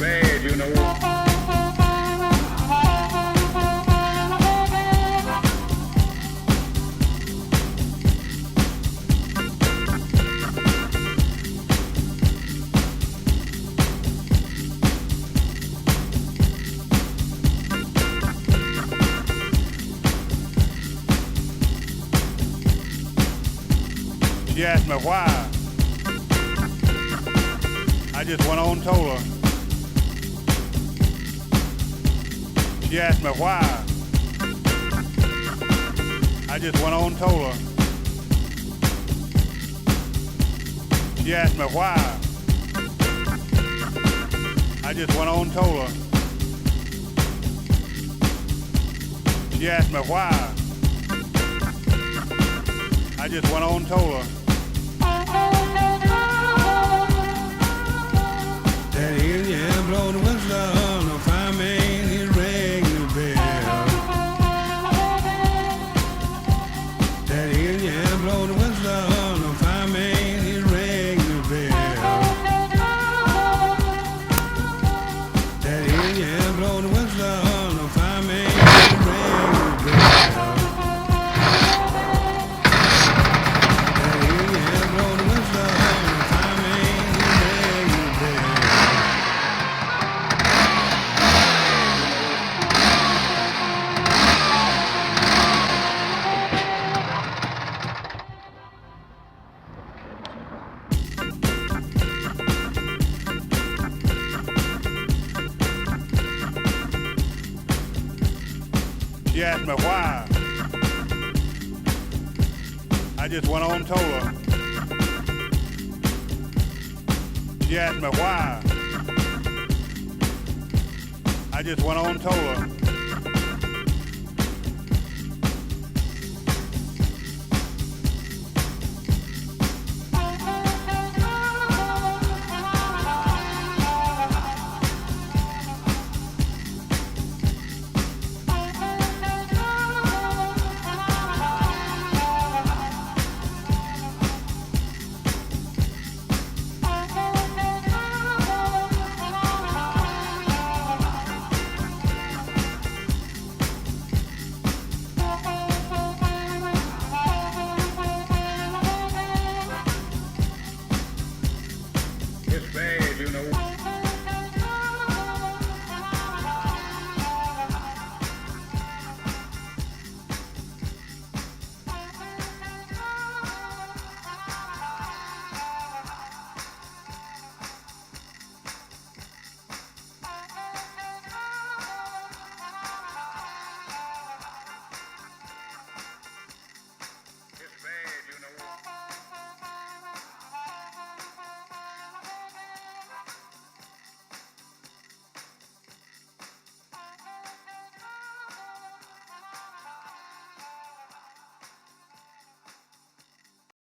bad, you know. She asked me why. I just went on and told her. She asked me why. I just went on and told her. She asked me why. I just went on and told her. She asked me why. I just went on and told her. That Indian blow the whistle, no fireman, he rang the bell. That Indian blow the whistle, no fireman, he rang the bell. That Indian blow the whistle, no fireman, he rang the bell. That Indian blow the whistle, no fireman, he rang the bell. She asked me why. I just went on and told her. She asked me why. I just went on and told her.